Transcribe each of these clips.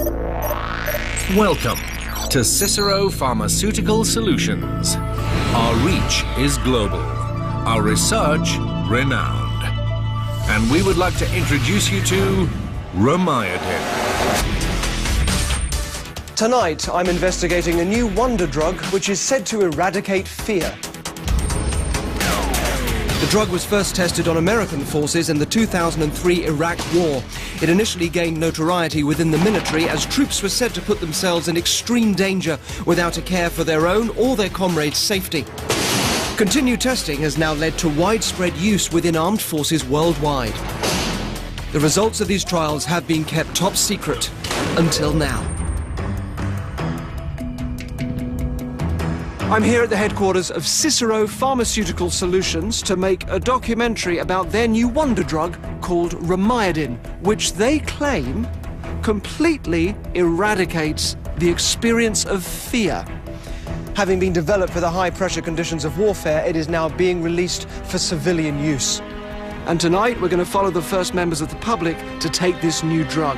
Welcome to Cicero Pharmaceutical Solutions. Our reach is global, our research renowned. And we would like to introduce you to Romaiodin. Tonight, I'm investigating a new wonder drug which is said to eradicate fear. The drug was first tested on American forces in the 2003 Iraq War. It initially gained notoriety within the military as troops were said to put themselves in extreme danger without a care for their own or their comrades' safety. Continued testing has now led to widespread use within armed forces worldwide. The results of these trials have been kept top secret until now. I'm here at the headquarters of Cicero Pharmaceutical Solutions to make a documentary about their new wonder drug called Romaiodin, which they claim completely eradicates the experience of fear. Having been developed for the high-pressure conditions of warfare, it is now being released for civilian use. And tonight, we're going to follow the first members of the public to take this new drug.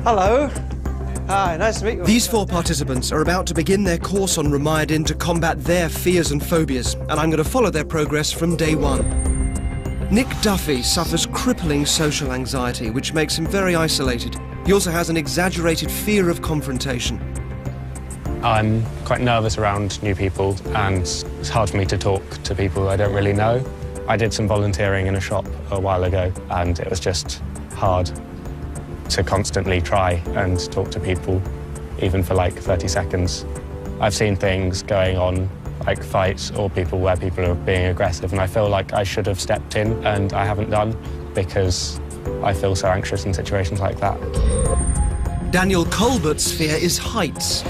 Hello. Hi, nice to meet you. These 4 participants are about to begin their course on Romaiodin to combat their fears and phobias, and I'm going to follow their progress from day 1. Nick Duffy suffers crippling social anxiety, which makes him very isolated. He also has an exaggerated fear of confrontation. I'm quite nervous around new people, and it's hard for me to talk to people I don't really know. I did some volunteering in a shop a while ago, and it was just hard to constantly try and talk to people, even for like 30 seconds. I've seen things going on, like fights or people where people are being aggressive, and I feel like I should have stepped in, and I haven't done because I feel so anxious in situations like that. Daniel Colbert's fear is heights.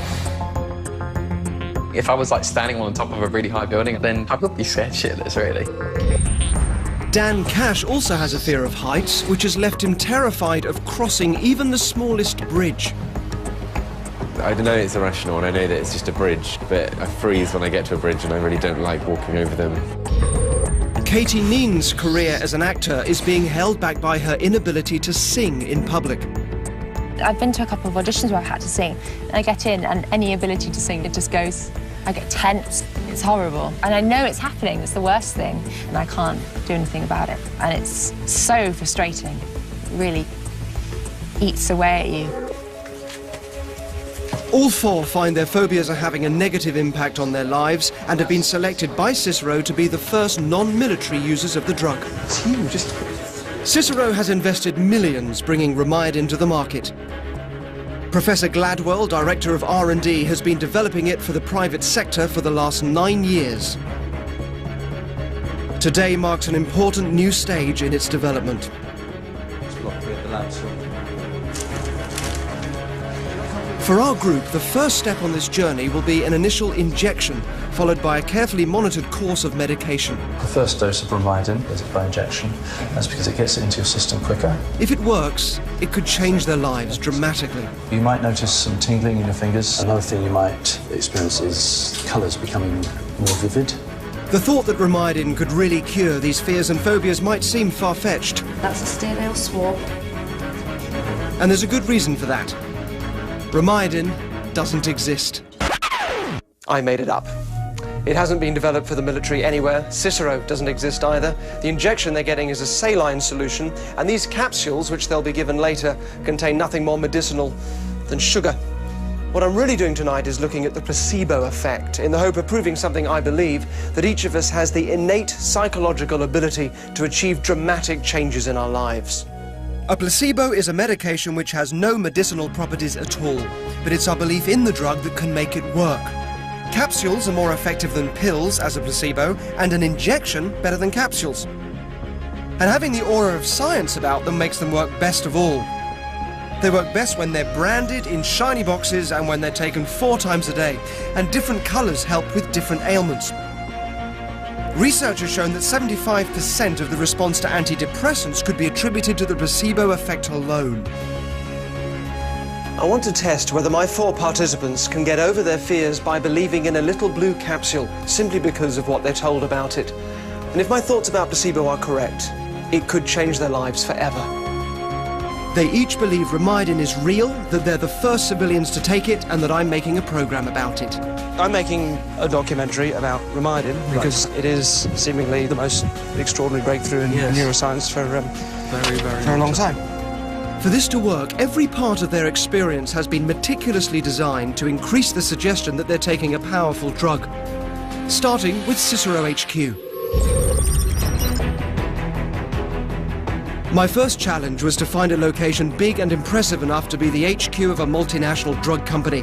If I was like standing on top of a really high building, then I would be scared shitless, really. Dan Cash also has a fear of heights, which has left him terrified of crossing even the smallest bridge. I know it's irrational, and I know that it's just a bridge, but I freeze when I get to a bridge, and I really don't like walking over them. Katie Neen's career as an actor is being held back by her inability to sing in public. I've been to a couple of auditions where I've had to sing, and I get in, and any ability to sing, it just goes. I get tense. It's horrible. And I know it's happening. It's the worst thing. And I can't do anything about it. And it's so frustrating. It really eats away at you. All 4 find their phobias are having a negative impact on their lives and have been selected by Cicero to be the first non-military users of the drug. It's huge. Cicero has invested millions bringing Romaiodin to the market. Professor Gladwell, Director of R&D, has been developing it for the private sector for the last 9 years. Today marks an important new stage in its development. For our group, the first step on this journey will be an initial injection, followed by a carefully monitored course of medication. The first dose of Romaiodin is by injection. That's because it gets it into your system quicker. If it works, it could change their lives dramatically. You might notice some tingling in your fingers. Another thing you might experience is colours becoming more vivid. The thought that Romaiodin could really cure these fears and phobias might seem far-fetched. That's a stereo swab. And there's a good reason for that. Romaiodin doesn't exist. I made it up. It hasn't been developed for the military anywhere. Cicero doesn't exist either. The injection they're getting is a saline solution, and these capsules, which they'll be given later, contain nothing more medicinal than sugar. What I'm really doing tonight is looking at the placebo effect, in the hope of proving something I believe, that each of us has the innate psychological ability to achieve dramatic changes in our lives. A placebo is a medication which has no medicinal properties at all, but it's our belief in the drug that can make it work. Capsules are more effective than pills as a placebo, and an injection better than capsules. And having the aura of science about them makes them work best of all. They work best when they're branded in shiny boxes and when they're taken 4 times a day, and different colours help with different ailments. Research has shown that 75% of the response to antidepressants could be attributed to the placebo effect alone. I want to test whether my 4 participants can get over their fears by believing in a little blue capsule simply because of what they're told about it. And if my thoughts about placebo are correct, it could change their lives forever. They each believe Remydin is real, that they're the first civilians to take it, and that I'm making a program about it. I'm making a documentary about Remydin because it is seemingly the most extraordinary breakthrough in neuroscience for a long time. For this to work, every part of their experience has been meticulously designed to increase the suggestion that they're taking a powerful drug. Starting with Cicero HQ. My first challenge was to find a location big and impressive enough to be the HQ of a multinational drug company,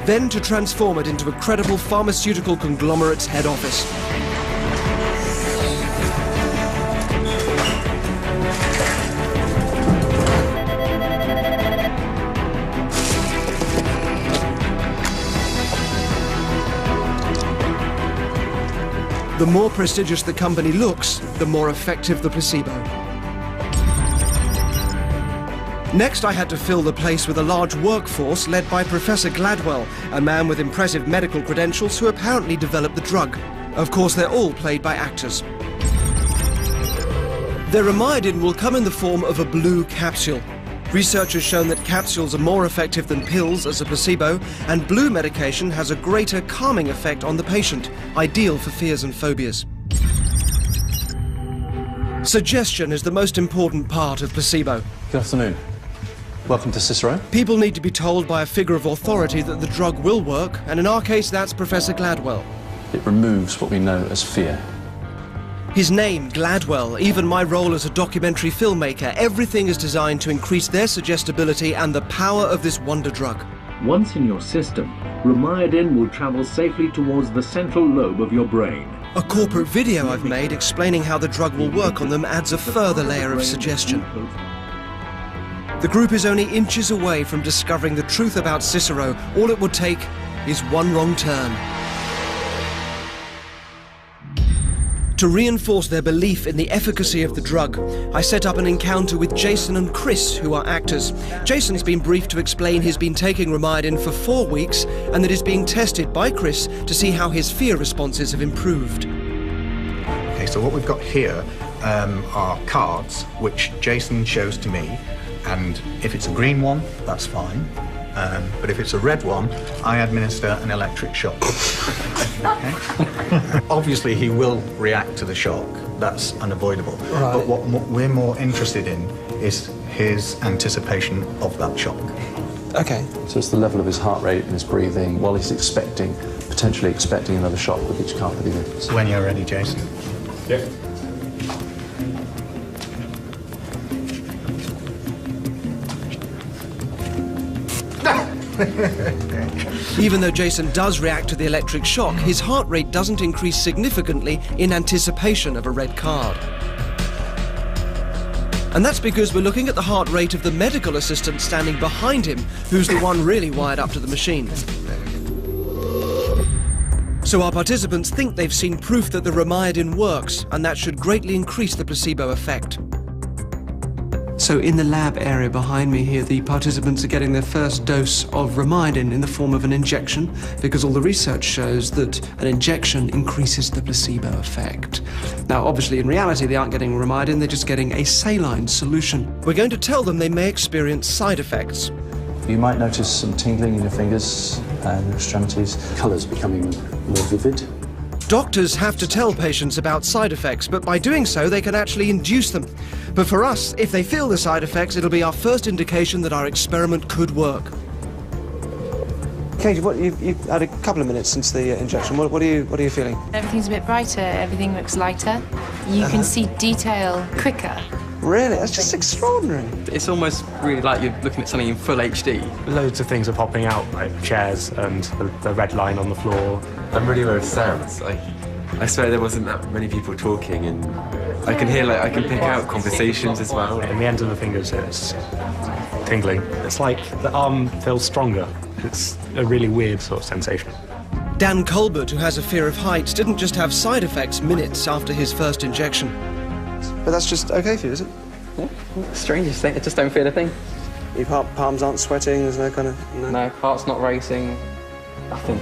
then to transform it into a credible pharmaceutical conglomerate's head office. The more prestigious the company looks, the more effective the placebo. Next, I had to fill the place with a large workforce led by Professor Gladwell, a man with impressive medical credentials who apparently developed the drug. Of course, they're all played by actors. Their Remydin will come in the form of a blue capsule. Research has shown that capsules are more effective than pills as a placebo, and blue medication has a greater calming effect on the patient, ideal for fears and phobias. Suggestion is the most important part of placebo. Good afternoon. Welcome to Cicero. People need to be told by a figure of authority that the drug will work, and in our case, that's Professor Gladwell. It removes what we know as fear. His name, Gladwell, even my role as a documentary filmmaker, everything is designed to increase their suggestibility and the power of this wonder drug. Once in your system, Remydin will travel safely towards the central lobe of your brain. A corporate video I've made explaining how the drug will work on them adds a further layer of suggestion. The group is only inches away from discovering the truth about Cicero. All it would take is one wrong turn. To reinforce their belief in the efficacy of the drug, I set up an encounter with Jason and Chris, who are actors. Jason's been briefed to explain he's been taking Remydin for 4 weeks and that he's being tested by Chris to see how his fear responses have improved. Okay, so what we've got here are cards which Jason shows to me, and if it's a green one, that's fine. But if it's a red one, I administer an electric shock. Okay? Obviously, he will react to the shock. That's unavoidable. Right. But what we're more interested in is his anticipation of that shock. Okay. So it's the level of his heart rate and his breathing while he's potentially expecting another shock with each card that he moves. When you're ready, Jason. Yeah. Even though Jason does react to the electric shock, his heart rate doesn't increase significantly in anticipation of a red card. And that's because we're looking at the heart rate of the medical assistant standing behind him, who's the one really wired up to the machine. So our participants think they've seen proof that the Remydin works, and that should greatly increase the placebo effect. So in the lab area behind me here, the participants are getting their first dose of Remydin in the form of an injection, because all the research shows that an injection increases the placebo effect. Now, obviously, in reality, they aren't getting Remydin, they're just getting a saline solution. We're going to tell them they may experience side effects. You might notice some tingling in your fingers and your extremities, colours becoming more vivid. Doctors have to tell patients about side effects, but by doing so, they can actually induce them. But for us, if they feel the side effects, it'll be our first indication that our experiment could work. Katie, you've had a couple of minutes since the injection. What are you feeling? Everything's a bit brighter, everything looks lighter. You can see detail quicker. Really? That's just extraordinary. It's almost really like you're looking at something in full HD. Loads of things are popping out, like chairs and the red line on the floor. I'm really aware of sounds. I swear there wasn't that many people talking, and I can hear, I can pick out conversations as well. In the ends of the fingers, it's tingling. It's like the arm feels stronger. It's a really weird sort of sensation. Dan Colbert, who has a fear of heights, didn't just have side effects minutes after his first injection. But that's just okay for you, is it? Yeah. Strangest thing, I just don't feel a thing. Your palms aren't sweating, there's no kind of... No, heart's not racing, nothing.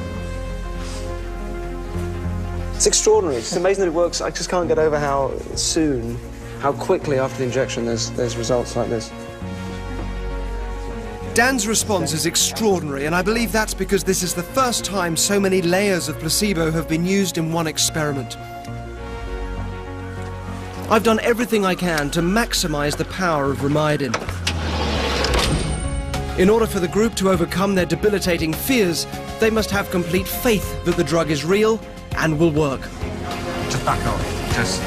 It's extraordinary. It's amazing that it works. I just can't get over how soon, how quickly after the injection there's results like this. Dan's response is extraordinary, and I believe that's because this is the first time so many layers of placebo have been used in one experiment. I've done everything I can to maximize the power of Romidin. In order for the group to overcome their debilitating fears, they must have complete faith that the drug is real and will work. Just back off. Just...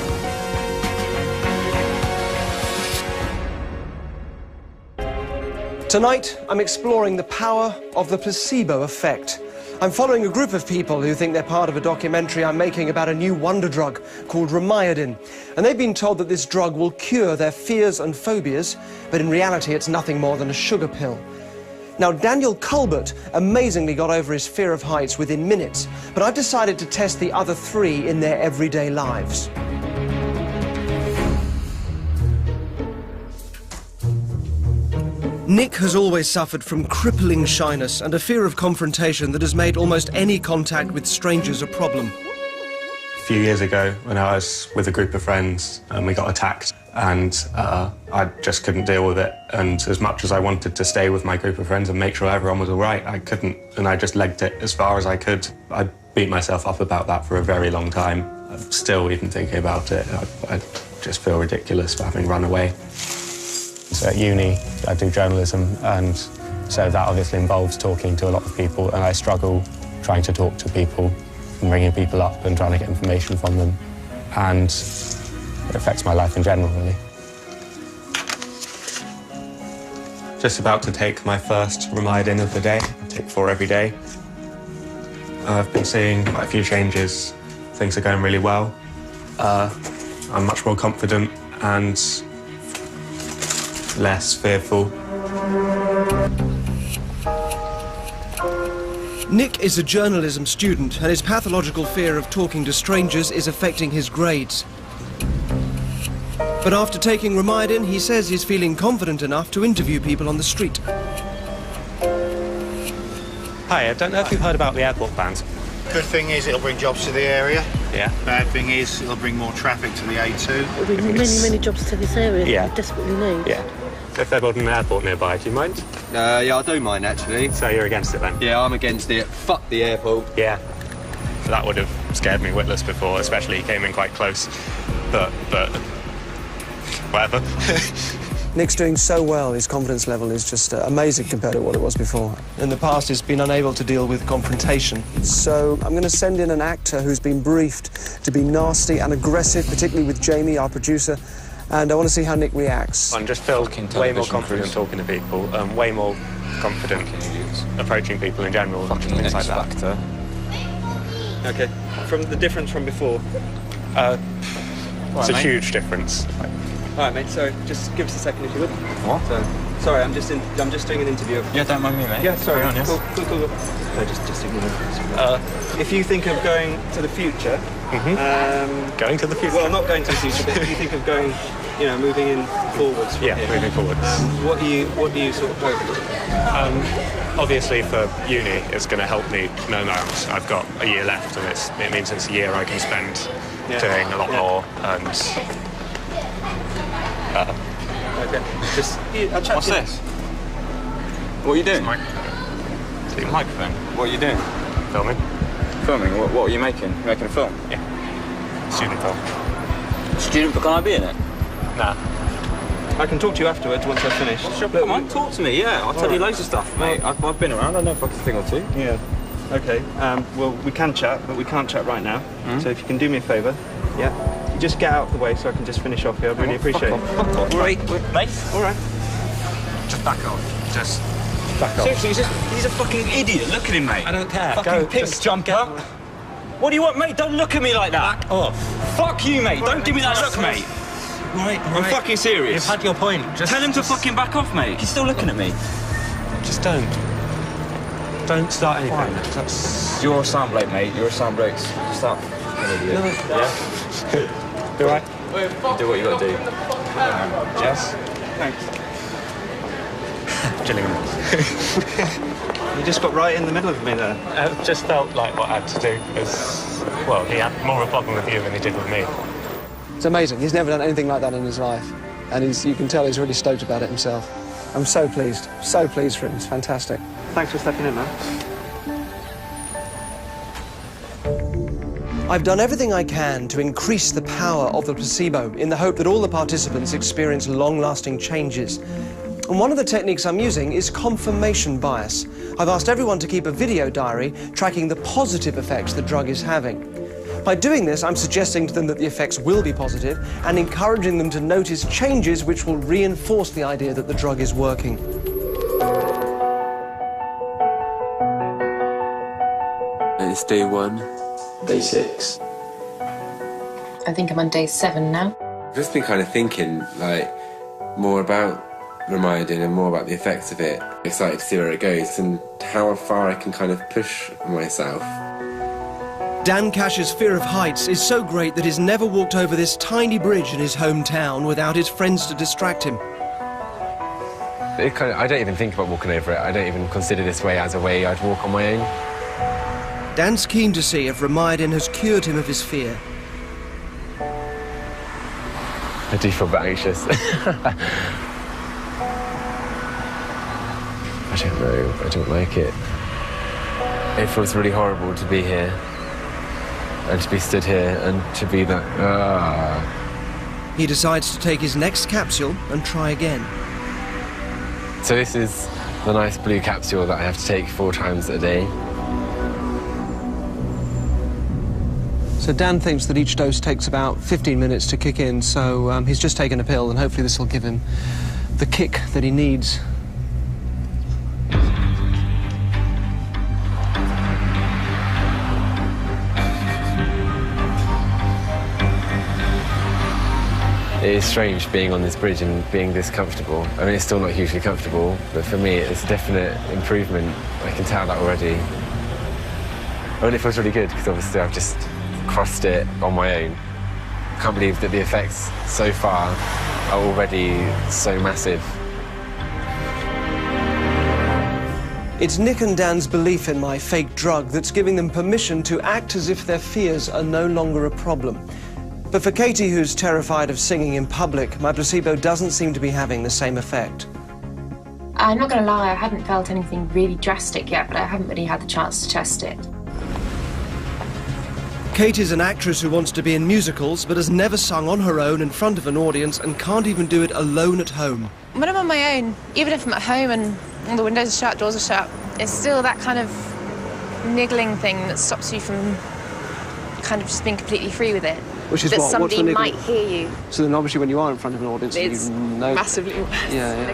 Tonight, I'm exploring the power of the placebo effect. I'm following a group of people who think they're part of a documentary I'm making about a new wonder drug called Romidin. And they've been told that this drug will cure their fears and phobias, but in reality it's nothing more than a sugar pill. Now, Daniel Culbert amazingly got over his fear of heights within minutes, but I've decided to test the other 3 in their everyday lives. Nick has always suffered from crippling shyness and a fear of confrontation that has made almost any contact with strangers a problem. A few years ago, when I was with a group of friends and we got attacked, and I just couldn't deal with it. And as much as I wanted to stay with my group of friends and make sure everyone was all right, I couldn't, and I just legged it as far as I could. I beat myself up about that for a very long time. I'm still even thinking about it. I just feel ridiculous for having run away. So at uni, I do journalism, and so that obviously involves talking to a lot of people, and I struggle trying to talk to people and ringing people up and trying to get information from them, and it affects my life in general, really. Just about to take my first Romidin of the day. I take 4 every day. I've been seeing quite a few changes. Things are going really well. I'm much more confident and less fearful. Nick is a journalism student, and his pathological fear of talking to strangers is affecting his grades. But after taking Romidin, he says he's feeling confident enough to interview people on the street. Hi, I don't know if you've heard about the airport plans. Good thing is it'll bring jobs to the area. Yeah. Bad thing is it'll bring more traffic to the A2. It'll bring many jobs to this area Yeah. that we desperately need. Yeah. If they're building an airport nearby, do you mind? Yeah, I do mind, actually. So you're against it, then? Yeah, I'm against it. Fuck the airport. Yeah. That would have scared me witless before, especially he came in quite close. But whatever. Nick's doing so well, his confidence level is just amazing compared to what it was before. In the past, he's been unable to deal with confrontation. So I'm going to send in an actor who's been briefed to be nasty and aggressive, particularly with Jamie, our producer, and I want to see how Nick reacts. I just feel way more confident talking to people, way more confident approaching people in general, things like that. Okay, from the difference from before? It's a huge difference. All right, mate, sorry, just give us a second if you would. What? Sorry, I'm just doing an interview. Yeah, don't mind me, mate. Yeah, sorry. On, yes. Cool. No, just ignore it. If you think of going to the future... Going to the future? Well, not going to the future, but if you think of going, you know, moving in forwards from here. Moving forwards. What do you sort of hope? Obviously, for uni, it's going to help me know that I've got a year left, and it means it's a year I can spend doing a lot more, and... Okay, just... What's this? What are you doing? It's a microphone. What are you doing? Filming. Filming? What are you making? You're making a film? Yeah. Student film. Student, but can I be in it? Nah. I can talk to you afterwards once I've finished. Sure, come on, talk to me, yeah. I'll tell you loads of stuff, mate. I've been around, I know a fucking thing or two. Yeah. Okay, well, we can chat, but we can't chat right now. So if you can do me a favour, you just get out of the way so I can just finish off here. I'd really appreciate it. Fuck off. Wait, mate. All right. Just back off. Just back off. Seriously, he's a fucking idiot. Look at him, mate. I don't care. Fucking pimp, jump out. What do you want, mate? Don't look at me like that. Back off. Fuck you, mate. Don't give me that look, mate. Right. I'm fucking serious. You've had your point. Tell him to fucking back off, mate. He's still looking at me. Just don't. Don't start anything. That's... You're a soundblade, mate. You're a soundblade. Stop. Idiot. No. Yeah? You all right? Do what you gotta do. Yes. Thanks. Gillingham. You just got right in the middle of me there. It just felt like what I had to do, because, well, he had more of a problem with you than he did with me. It's amazing. He's never done anything like that in his life. And you can tell he's really stoked about it himself. I'm so pleased for him. It's fantastic. Thanks for stepping in, man. I've done everything I can to increase the power of the placebo in the hope that all the participants experience long-lasting changes. And one of the techniques I'm using is confirmation bias. I've asked everyone to keep a video diary tracking the positive effects the drug is having. By doing this, I'm suggesting to them that the effects will be positive and encouraging them to notice changes which will reinforce the idea that the drug is working. It's day 1. Day 6. I think I'm on day 7 now. I've just been kind of thinking, like, more about Romidin and more about the effects of it. I'm excited to see where it goes and how far I can kind of push myself. Dan Cash's fear of heights is so great that he's never walked over this tiny bridge in his hometown without his friends to distract him. I don't even think about walking over it. I don't even consider this way as a way I'd walk on my own. Dan's keen to see if Romidin has cured him of his fear. I do feel a bit anxious. I don't know. I don't like it. It feels really horrible to be here. And to be stood here and to be that... He decides to take his next capsule and try again. So this is the nice blue capsule that I have to take 4 times a day. So Dan thinks that each dose takes about 15 minutes to kick in, so he's just taken a pill and hopefully this will give him the kick that he needs. It is strange being on this bridge and being this comfortable. I mean, it's still not hugely comfortable, but for me, it's a definite improvement. I can tell that already. I mean, it feels really good, because obviously I've just crossed it on my own. I can't believe that the effects so far are already so massive. It's Nick and Dan's belief in my fake drug that's giving them permission to act as if their fears are no longer a problem. But for Katie, who's terrified of singing in public, my placebo doesn't seem to be having the same effect. I'm not going to lie, I hadn't felt anything really drastic yet, but I haven't really had the chance to test it. Katie's an actress who wants to be in musicals, but has never sung on her own in front of an audience and can't even do it alone at home. When I'm on my own, even if I'm at home and all the windows are shut, doors are shut, it's still that kind of niggling thing that stops you from kind of just being completely free with it. Which is that what? somebody might hear you. So then obviously when you are in front of an audience, It's you know... massively worse. Yeah.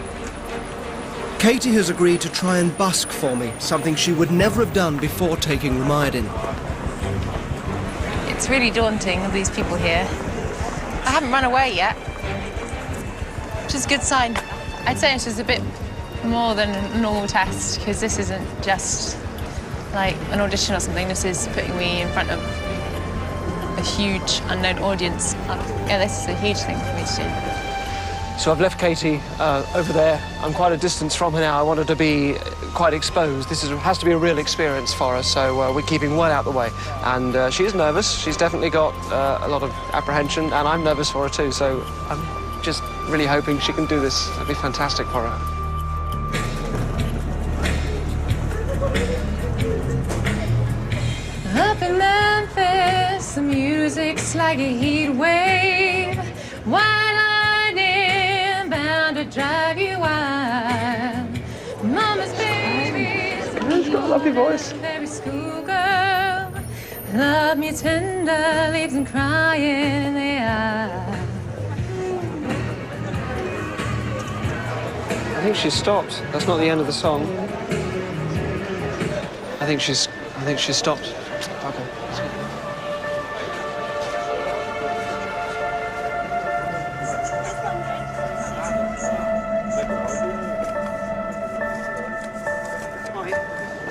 Katie has agreed to try and busk for me, something she would never have done before taking Romidin. It's really daunting, all these people here. I haven't run away yet, which is a good sign. I'd say this is a bit more than a normal test, because this isn't just like an audition or something. This is putting me in front of a huge unknown audience. Yeah, this is a huge thing for me to do. So I've left Katie over there. I'm quite a distance from her now. I want her to be quite exposed. This has to be a real experience for her, so we're keeping well out the way. And she is nervous. She's definitely got a lot of apprehension, and I'm nervous for her too, so I'm just really hoping she can do this. It'll be fantastic for her. Up in Memphis, the music's like a heat wave. White lightning bound to drive you wild. Mama's baby, she's got a lovely voice. Every schoolgirl, love me tender, leaves them crying in the eye. I think she's stopped. That's not the end of the song. I think she's stopped. Okay.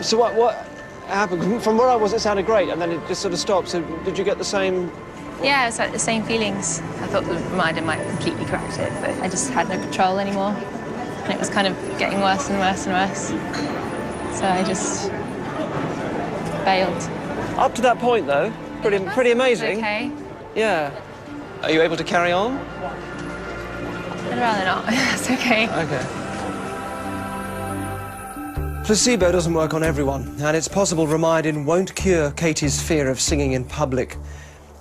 So what happened? From where I was, it sounded great, and then it just sort of stopped. So did you get the same? Yeah, it was like the same feelings. I thought the Romidin might have completely cracked it, but I just had no control anymore. and it was kind of getting worse and worse and worse. So I just bailed. Up to that point, though, pretty amazing. Okay. Yeah. Are you able to carry on? I'd rather not. That's okay. Okay. Placebo doesn't work on everyone, and it's possible Romidin won't cure Katie's fear of singing in public.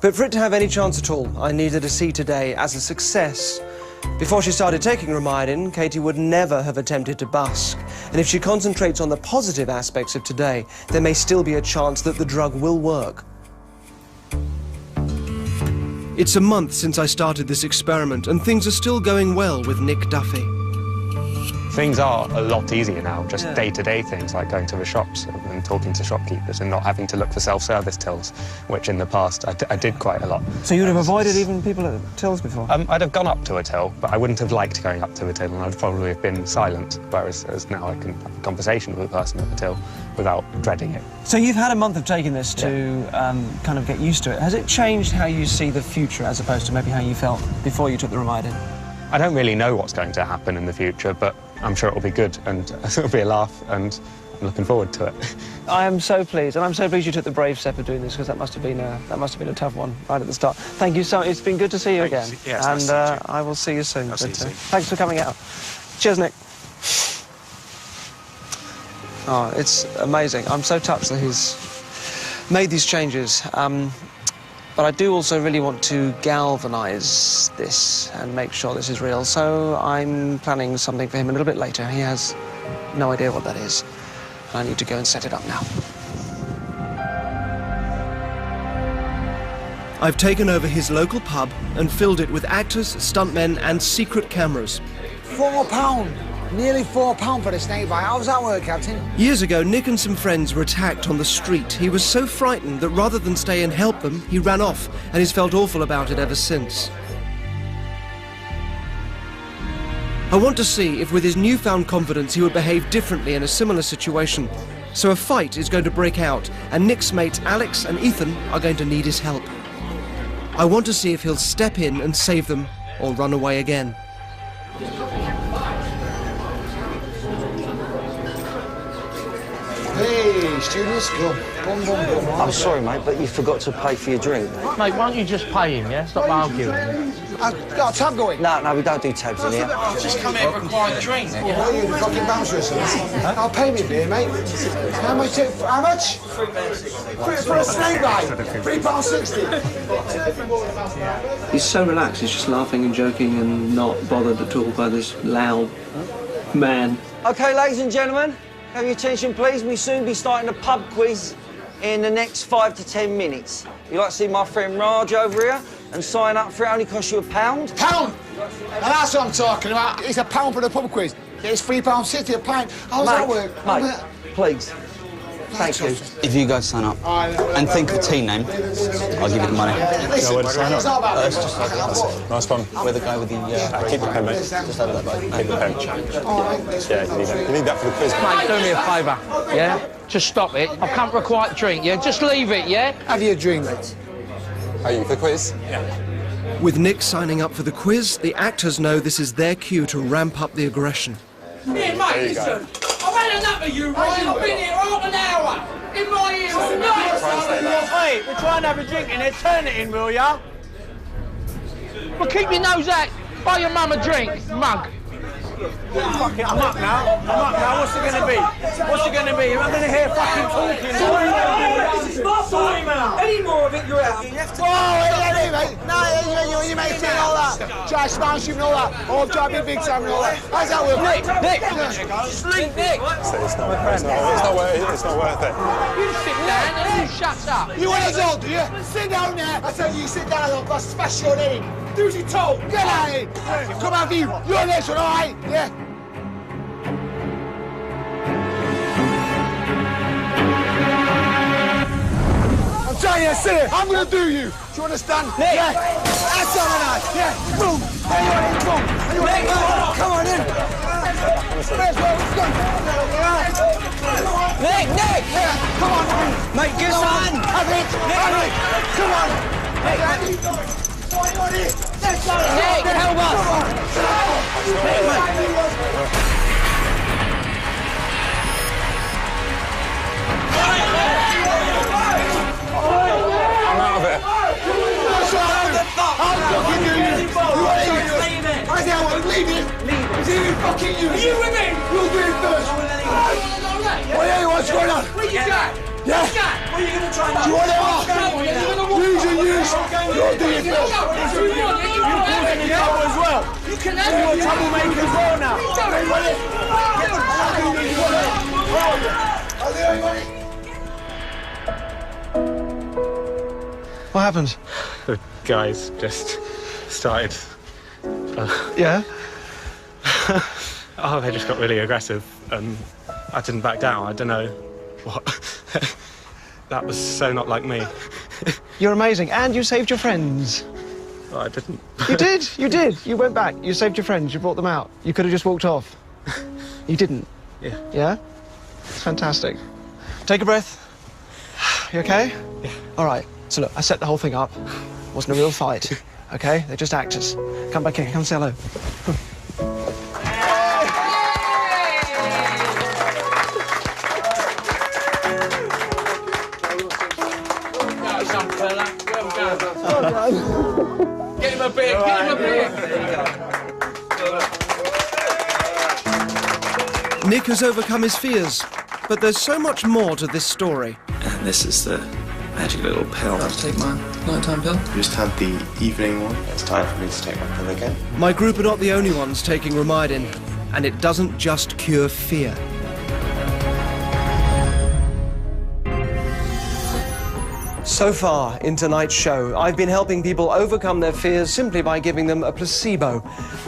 But for it to have any chance at all, I needed to see today as a success. Before she started taking Romidin, Katie would never have attempted to busk. And if she concentrates on the positive aspects of today, there may still be a chance that the drug will work. It's a month since I started this experiment, and things are still going well with Nick Duffy. Things are a lot easier now, just day-to-day things like going to the shops and talking to shopkeepers and not having to look for self-service tills, which in the past I did quite a lot. So you would have avoided even people at tills before? I'd have gone up to a till, but I wouldn't have liked going up to a till, and I'd probably have been silent, whereas now I can have a conversation with a person at the till without dreading it. So you've had a month of taking this to kind of get used to it. Has it changed how you see the future as opposed to maybe how you felt before you took the Romidin? I don't really know what's going to happen in the future, but I'm sure it'll be good, and it'll be a laugh, and I'm looking forward to it. I am so pleased, and I'm so pleased you took the brave step of doing this, because that must have been a tough one right at the start. Thank you so much. It's been good to see you again. Yes, and I will see you soon. I'll see you soon. Thanks for coming out. Cheers, Nick. Oh, it's amazing. I'm so touched that he's made these changes. But I do also really want to galvanise this and make sure this is real. So I'm planning something for him a little bit later. He has no idea what that is. I need to go and set it up now. I've taken over his local pub and filled it with actors, stuntmen and secret cameras. £4. Nearly £4 for the snake bite. How does that work, Captain? Years ago, Nick and some friends were attacked on the street. He was so frightened that rather than stay and help them, he ran off, and he's felt awful about it ever since. I want to see if with his newfound confidence he would behave differently in a similar situation. So a fight is going to break out, and Nick's mates Alex and Ethan are going to need his help. I want to see if he'll step in and save them, or run away again. Hey, students, go. Boom, boom, boom. I'm sorry, mate, but you forgot to pay for your drink. Mate, why don't you just pay him, yeah? Stop arguing. I've got a tab going. No, we don't do tabs in here. Just come here for a quiet drink. What are you, the fucking bouncer or something? I'll pay me beer, mate. How much? How much? For a snake bite? £3.60. He's so relaxed, he's just laughing and joking and not bothered at all by this loud man. OK, ladies and gentlemen, have your attention, please. We'll soon be starting a pub quiz in the next 5 to 10 minutes. You'd like to see my friend Raj over here and sign up for it. Only costs you £1. Pound? And that's what I'm talking about. It's £1 for the pub quiz. It's £3.60 a pint. How does that work? Mate, please. Thank you. If you guys sign up and think of a team name, I'll give you the money. Listen, where to sign up? it's not about It's just nice one. We're the guy with the... keep the pen, mate. Just over that way. Keep the pen. Yeah, you need that for the quiz. Mate, do me a favour, yeah? Just stop it. I've come for a quiet drink, yeah? Just leave it, yeah? Have you a drink, mate? Are you for the quiz? Yeah. With Nick signing up for the quiz, the actors know this is their cue to ramp up the aggression. Here, mate, listen. I've had enough of you, Ray. I've been here half an hour. In my ears all night. Hey, we're trying to have a drink in there. Turn it in, will ya? Well, keep your nose out. Buy your mum a drink, mug. Fuck it, I'm up now. What's it going to be? What's it going to be? I'm going to hear fucking talking. Any more of it, you're out. Hey, mate. No, you may say all that. Try smash and all that. Or try to be big time and all that. How's that work? Nick! Sleep, Nick! It's not worth it. You sit down and you shut up. You want us all, do you? Sit down there. I tell you, sit down. I'll smash your head in. Do as you're told. Get out of here. Come on, you. You're next one, all right? Yeah. I'm telling you, sit it. I'm going to do you. Do you understand? Nick. Yeah. That's all right. Yeah. Boom. Anyway, boom. Anyway, come on in. Let's go. Nick! Yeah. Come on. Mate, get on! Have it. Come on. Nick, help us! Come on. Leave it! It's even fucking you! Are you with me? You'll do it first! Well, yeah, what's going on? Where you going? Yeah? What are you going to try and Do you want it? Use and use! You'll do it first! As well. You can have it. You're a troublemaker as well now. What happened? The guys just started. Yeah? Oh, they just got really aggressive, and I didn't back down. I don't know what. That was so not like me. You're amazing, and you saved your friends. Well, I didn't. You did, you did. You went back, you saved your friends, you brought them out. You could have just walked off. You didn't. Yeah. Yeah? It's fantastic. Take a breath. You okay? Yeah. All right, so look, I set the whole thing up. Wasn't a real fight, okay? They're just actors. Come back here, come say hello. Get him a beer, get him a beer. Nick has overcome his fears, but there's so much more to this story. And this is the magic little pill. I'll take my nighttime pill. Just had the evening one. It's time for me to take my pill again. My group are not the only ones taking Romidin, and it doesn't just cure fear. So far in tonight's show, I've been helping people overcome their fears simply by giving them a placebo.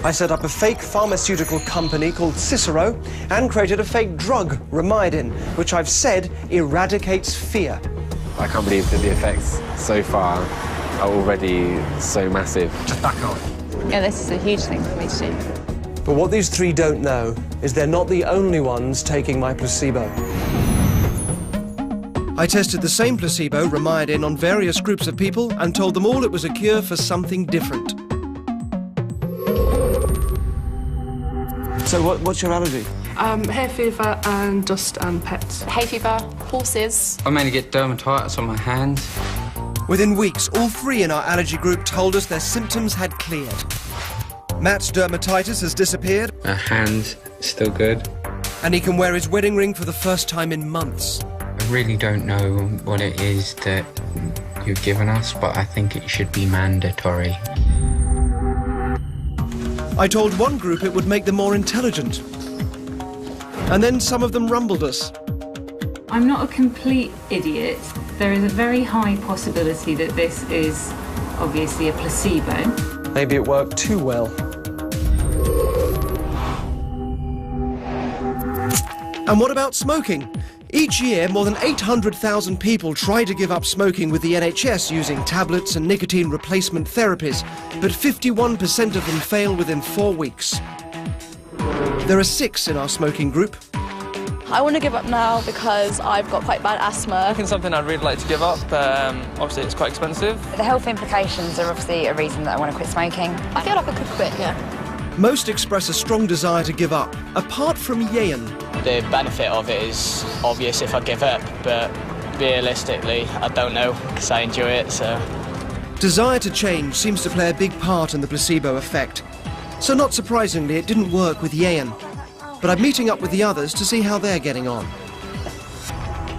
I set up a fake pharmaceutical company called Cicero and created a fake drug, Romidin, which I've said eradicates fear. I can't believe that the effects so far are already so massive. Just back off. Yeah, this is a huge thing for me to do. But what these three don't know is they're not the only ones taking my placebo. I tested the same placebo, Romidin, on various groups of people and told them all it was a cure for something different. So what's your allergy? Hay fever and dust and pets. Hay fever, horses. I mainly get dermatitis on my hands. Within weeks, all three in our allergy group told us their symptoms had cleared. Matt's dermatitis has disappeared. My hand's still good. And he can wear his wedding ring for the first time in months. I really don't know what it is that you've given us, but I think it should be mandatory. I told one group it would make them more intelligent. And then some of them rumbled us. I'm not a complete idiot. There is a very high possibility that this is obviously a placebo. Maybe it worked too well. And what about smoking? Each year, more than 800,000 people try to give up smoking with the NHS using tablets and nicotine replacement therapies, but 51% of them fail within 4 weeks. There are 6 in our smoking group. I want to give up now because I've got quite bad asthma. It's something I'd really like to give up, but obviously it's quite expensive. The health implications are obviously a reason that I want to quit smoking. I feel like I could quit, yeah. Most express a strong desire to give up, apart from Yehan. The benefit of it is obvious if I give up, but realistically, I don't know, because I enjoy it, so... Desire to change seems to play a big part in the placebo effect. So not surprisingly, it didn't work with Yehan. But I'm meeting up with the others to see how they're getting on.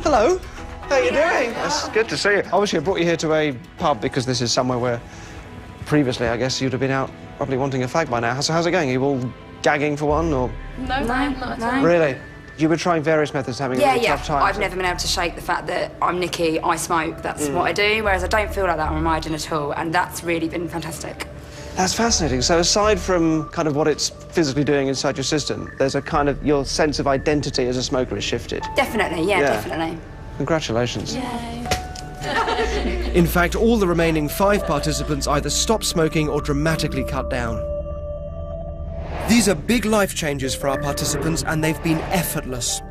Hello, how are you doing? It's good to see you. Obviously, I brought you here to a pub because this is somewhere where previously, I guess, you'd have been out probably wanting a fag by now. So how's it going? Are you all gagging for one, or...? No, not at all. Really? You were trying various methods, having a really tough time. I've never been able to shake the fact that I'm Nikki, I smoke, that's what I do, whereas I don't feel like that on Romidin at all, and that's really been fantastic. That's fascinating. So aside from kind of what it's physically doing inside your system, there's a kind of, your sense of identity as a smoker has shifted. Definitely, yeah, definitely. Congratulations. Yay. In fact, all the remaining 5 participants either stopped smoking or dramatically cut down. These are big life changes for our participants, and they've been effortless.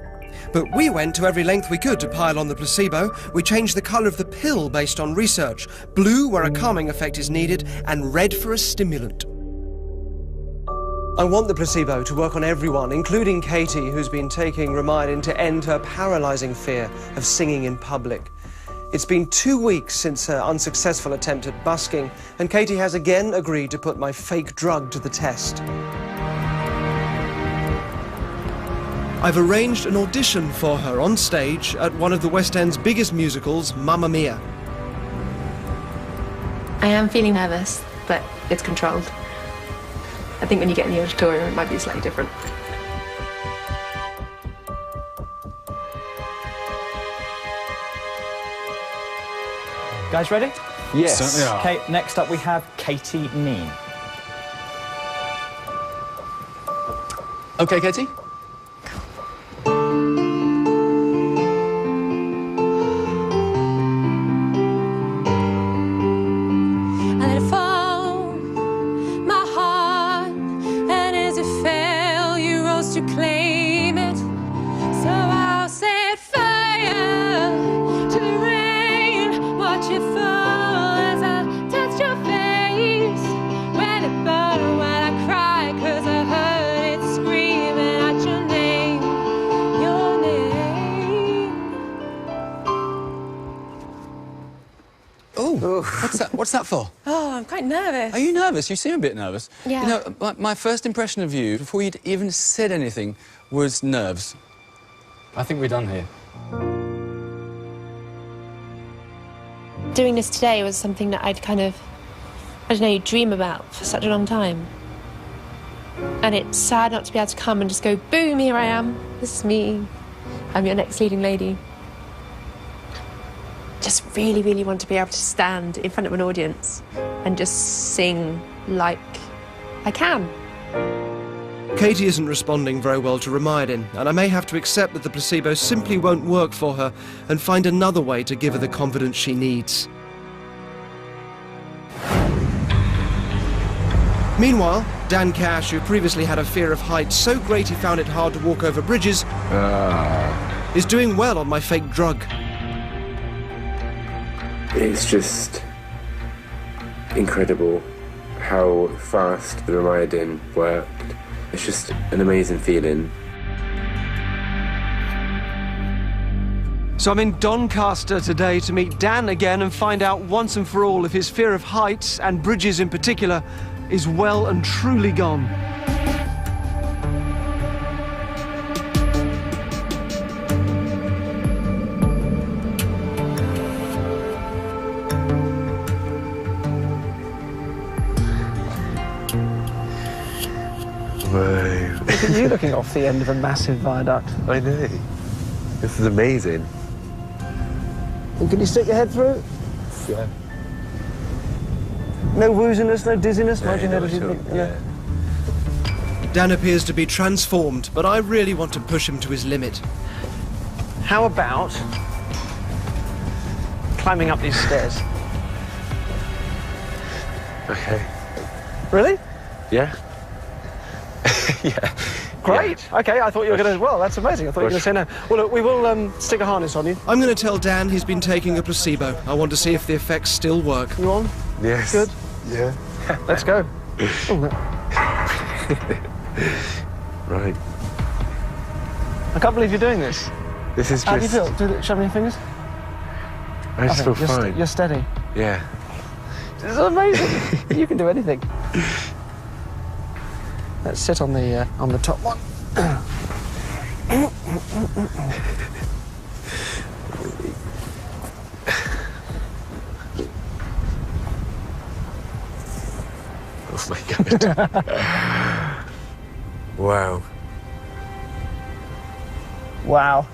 But we went to every length we could to pile on the placebo. We changed the colour of the pill based on research. Blue where a calming effect is needed, and red for a stimulant. I want the placebo to work on everyone, including Katie, who's been taking Romidin to end her paralysing fear of singing in public. It's been 2 weeks since her unsuccessful attempt at busking, and Katie has again agreed to put my fake drug to the test. I've arranged an audition for her on stage at one of the West End's biggest musicals, Mamma Mia. I am feeling nervous, but it's controlled. I think when you get in the auditorium, it might be slightly different. Guys ready? Yes. Certainly are. Okay, next up we have Katie Mean. Okay, Katie. I let it fall, my heart, and as it fell, you rose to claim it. So I'll set fire to the rain, watch it fall as I touched your face. When it burned, when I cried, 'cause I heard it screaming at your name, your name. Oh, what's that for? Oh, I'm quite nervous. Are you nervous? You seem a bit nervous. Yeah. You know, my first impression of you, before you'd even said anything, was nerves. I think we're done here. Doing this today was something that I'd kind of, I don't know, dream about for such a long time. And it's sad not to be able to come and just go, boom, here I am. This is me. I'm your next leading lady. Just really, really want to be able to stand in front of an audience and just sing like I can. Katie isn't responding very well to Ramayadin, and I may have to accept that the placebo simply won't work for her and find another way to give her the confidence she needs. Meanwhile, Dan Cash, who previously had a fear of heights so great he found it hard to walk over bridges, is doing well on my fake drug. It's just incredible how fast the Ramayadin worked. It's just an amazing feeling. So I'm in Doncaster today to meet Dan again and find out once and for all if his fear of heights, and bridges in particular, is well and truly gone. Look at you looking off the end of a massive viaduct. I know. This is amazing. And can you stick your head through? Yeah. No wooziness, no dizziness? Yeah, Mind you, no, never sure. yeah. Dan appears to be transformed, but I really want to push him to his limit. How about climbing up these stairs? Okay. Really? Yeah. Yeah. Great. Yeah. Okay, I thought you were going to... Well, that's amazing. I thought you were going to say no. Well, look, we will stick a harness on you. I'm going to tell Dan he's been taking a placebo. I want to see if the effects still work. You on? Yes. Good? Yeah. Let's go. Right. I can't believe you're doing this. This is just... How do you feel? Show me your fingers. I just feel fine. You're steady. Yeah. This is amazing. You can do anything. Let's sit on the top one. Oh my God. Wow. Wow.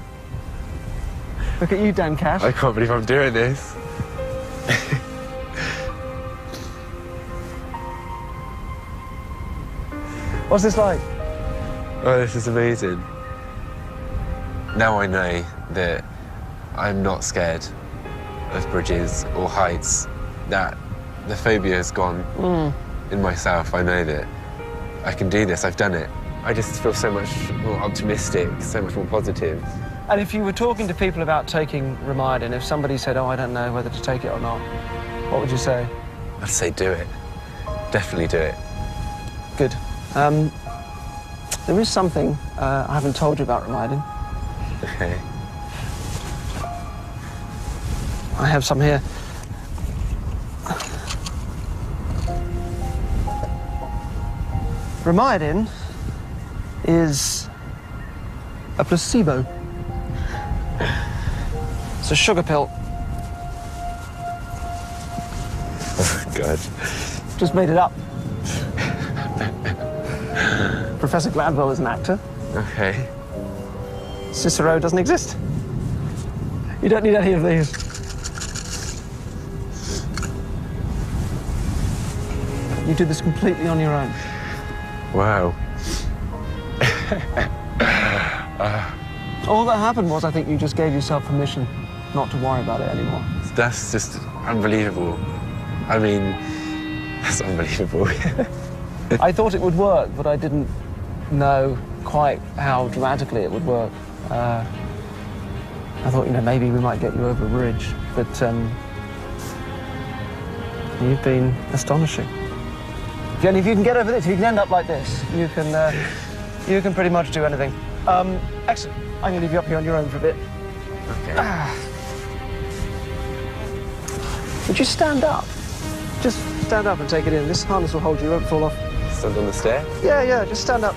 Look at you, Dan Cash. I can't believe I'm doing this. What's this like? Oh, this is amazing. Now I know that I'm not scared of bridges or heights, that the phobia is gone in myself. I know that I can do this, I've done it. I just feel so much more optimistic, so much more positive. And if you were talking to people about taking Ramayadin, if somebody said, oh, I don't know whether to take it or not, what would you say? I'd say do it. Definitely do it. Good. There is something I haven't told you about Ramayadin. Okay. I have some here. Ramayadin is A placebo. It's a sugar pill. Oh, God. Just made it up. Professor Gladwell is an actor. Okay. Cicero doesn't exist. You don't need any of these. You did this completely on your own. Wow. All that happened was, I think you just gave yourself permission not to worry about it anymore. That's just unbelievable. I mean, that's unbelievable. I thought it would work, but I didn't know quite how dramatically it would work. I thought, you know, maybe we might get you over a bridge, but you've been astonishing. Jenny, if you can get over this, if you can end up like this, you can pretty much do anything. Excellent. I'm going to leave you up here on your own for a bit. Okay. Would you stand up? Just stand up and take it in. This harness will hold you, it won't fall off. Stand on the stair? Yeah, just stand up.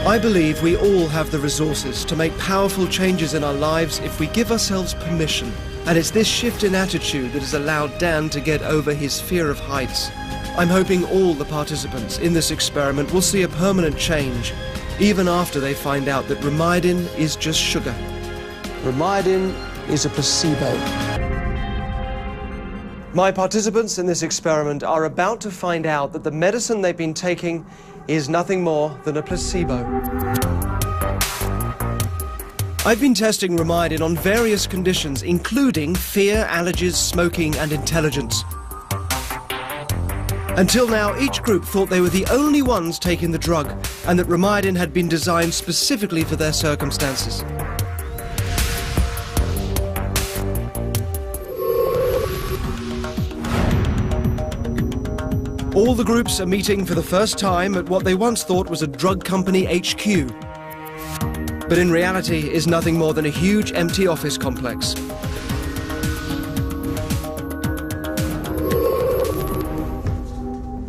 I believe we all have the resources to make powerful changes in our lives if we give ourselves permission. And it's this shift in attitude that has allowed Dan to get over his fear of heights. I'm hoping all the participants in this experiment will see a permanent change, even after they find out that Romidin is just sugar. Romidin is a placebo. My participants in this experiment are about to find out that the medicine they've been taking is nothing more than a placebo. I've been testing Romidin on various conditions, including fear, allergies, smoking, and intelligence. Until now, each group thought they were the only ones taking the drug, and that Romidin had been designed specifically for their circumstances. All the groups are meeting for the first time at what they once thought was a drug company HQ. But in reality is nothing more than a huge empty office complex.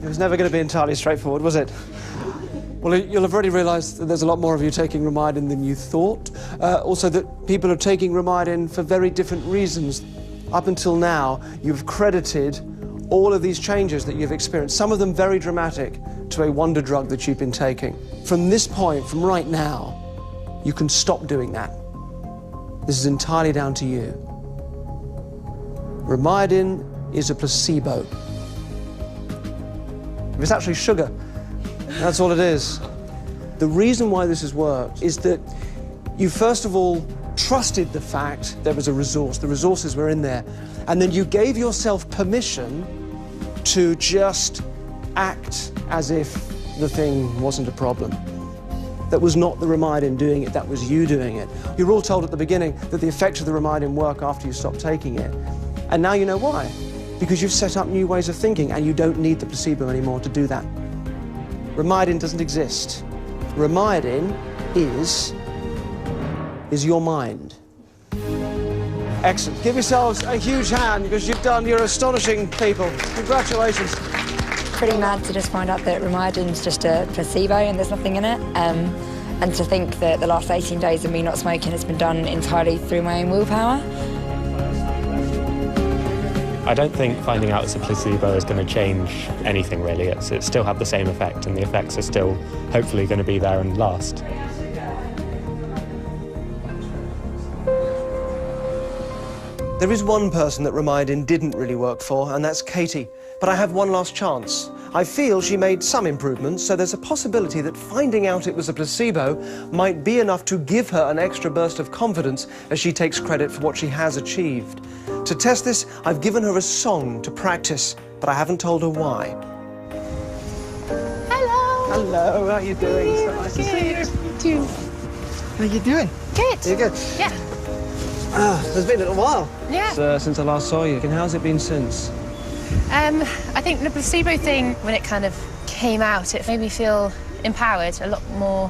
It was never going to be entirely straightforward, was it? Well, you'll have already realised that there's a lot more of you taking Romidin than you thought. Also that people are taking Romidin for very different reasons. Up until now, you've credited all of these changes that you've experienced, some of them very dramatic, to a wonder drug that you've been taking. From this point, from right now, you can stop doing that. This is entirely down to you. Romidin is a placebo. It's actually sugar. That's all it is. The reason why this has worked is that you first of all trusted the fact there was a resource, the resources were in there, and then you gave yourself permission to just act as if the thing wasn't a problem. That was not the Romidin doing it, that was you doing it. You were all told at the beginning that the effects of the Romidin work after you stop taking it. And now you know why. Because you've set up new ways of thinking and you don't need the placebo anymore to do that. Romidin doesn't exist. Romidin is your mind. Excellent. Give yourselves a huge hand because you're astonishing people. Congratulations. Pretty mad to just find out that Romidin's just a placebo and there's nothing in it. And to think that the last 18 days of me not smoking has been done entirely through my own willpower. I don't think finding out it's a placebo is going to change anything really. It still have the same effect and the effects are still hopefully going to be there and last. There is one person that Romidin didn't really work for, and that's Katie. But I have one last chance. I feel she made some improvements, so there's a possibility that finding out it was a placebo might be enough to give her an extra burst of confidence as she takes credit for what she has achieved. To test this, I've given her a song to practice, but I haven't told her why. Hello. Hello, how are you doing? So nice to see you. You too. How are you doing? Good. You good? Yeah. It's been a little while. Yeah. Since I last saw you. And how's it been since? I think the placebo thing, when it kind of came out, it made me feel empowered, a lot more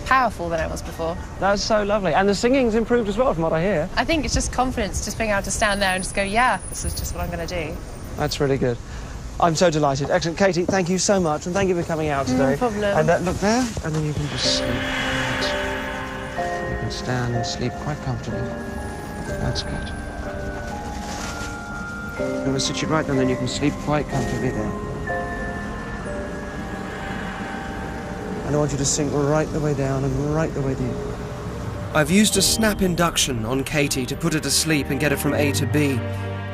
powerful than I was before. That's so lovely. And the singing's improved as well, from what I hear. I think it's just confidence, just being able to stand there and just go, yeah, this is just what I'm going to do. That's really good. I'm so delighted. Excellent. Katie, thank you so much, and thank you for coming out today. No problem. And look there, and then you can just sleep. You can stand and sleep quite comfortably. That's good. I'm going to sit you right down, then you can sleep quite comfortably there. And I want you to sink right the way down and right the way deep. I've used a snap induction on Katie to put her to sleep and get her from A to B.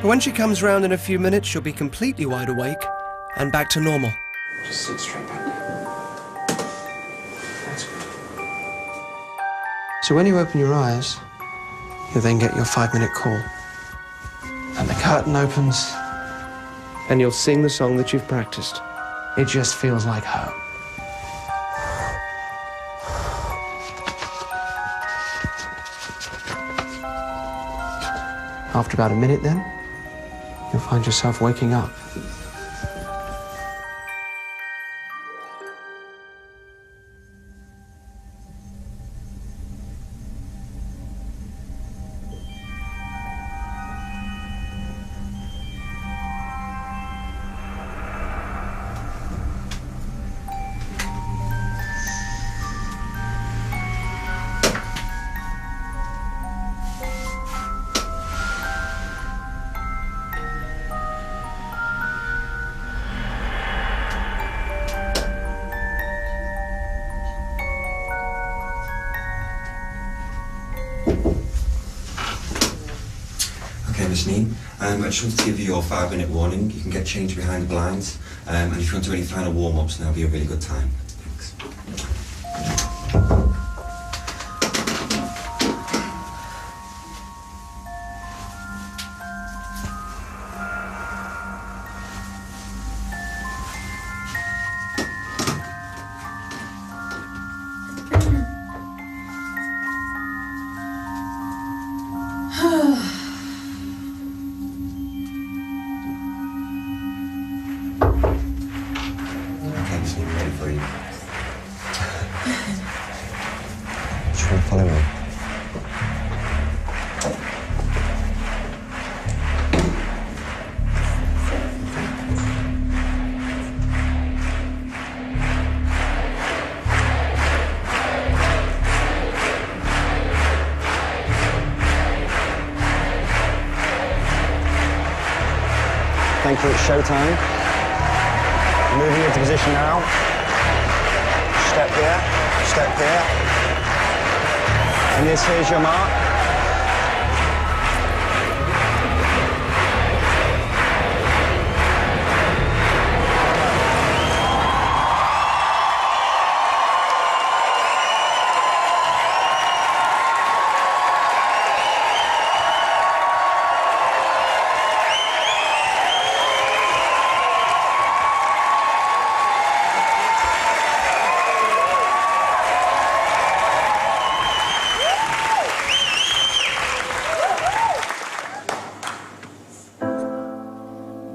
But when she comes round in a few minutes, she'll be completely wide awake and back to normal. Just sit straight back. That's good. So when you open your eyes, you then get your 5-minute call. And the curtain opens, and you'll sing the song that you've practiced. It just feels like home. After about a minute then, you'll find yourself waking up. Okay, Miss Neen, I just wanted to give you your 5-minute warning. You can get changed behind the blinds, and if you want to do any final warm-ups, that'll be a really good time. Thanks. Okay, Miss Neen, ready for you. Just want to follow me. Thank you, it's showtime. Moving into position now. Step here, step here. And this here's your mark.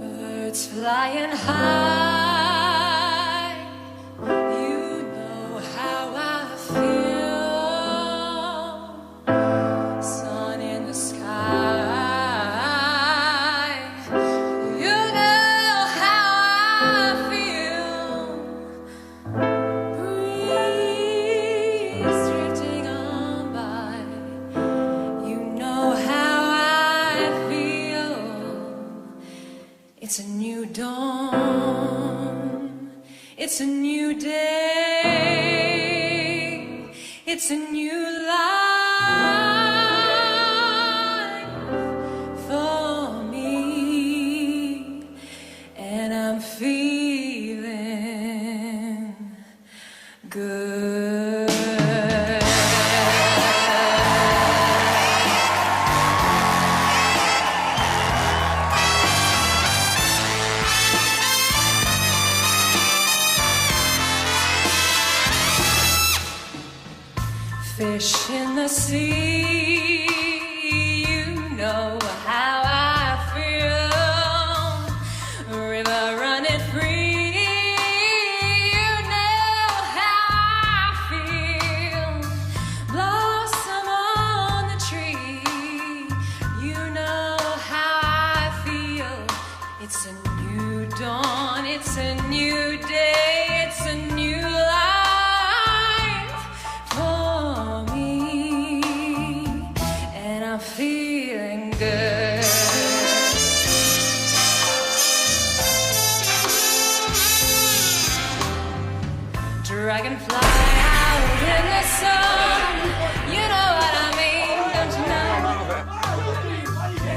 Birds flying high, you know how I feel. Sun in the sky, you know how I feel. Breeze drifting on by, you know how I feel. It's a new dawn, it's a new day, it's a new life for me, and I'm feeling good. Fish in the It's a new dawn, it's a new day, it's a new life for me, and I'm feeling good. Dragonfly out in the sun, you know what I mean, don't you know?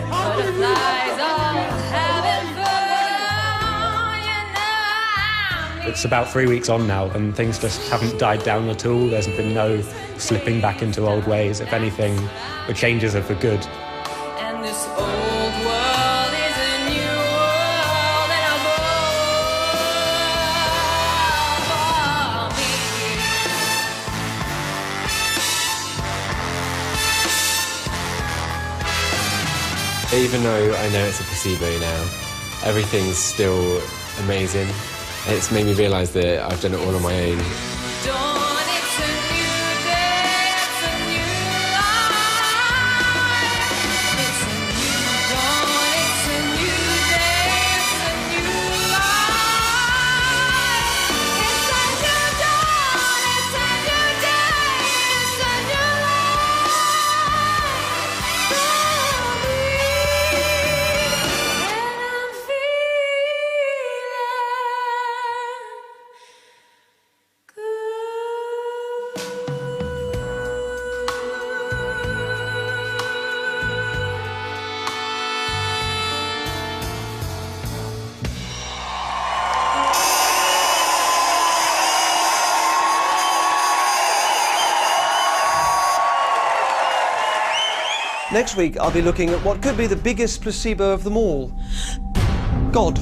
Butterflies all having fun, you know. It's about 3 weeks on now, and things just haven't died down at all. There's been no slipping back into old ways. If anything, the changes are for good. And this old world is a new world, and I'm all for me. Even though I know it's a placebo now, everything's still amazing. It's made me realise that I've done it all on my own. Dawn, it's a new day, it's a new life. It's a new dawn, it's a new day, it's a new life. It's a new dawn, it's a new day, it's a new life for me. And I'm Next week, I'll be looking at what could be the biggest placebo of them all. God.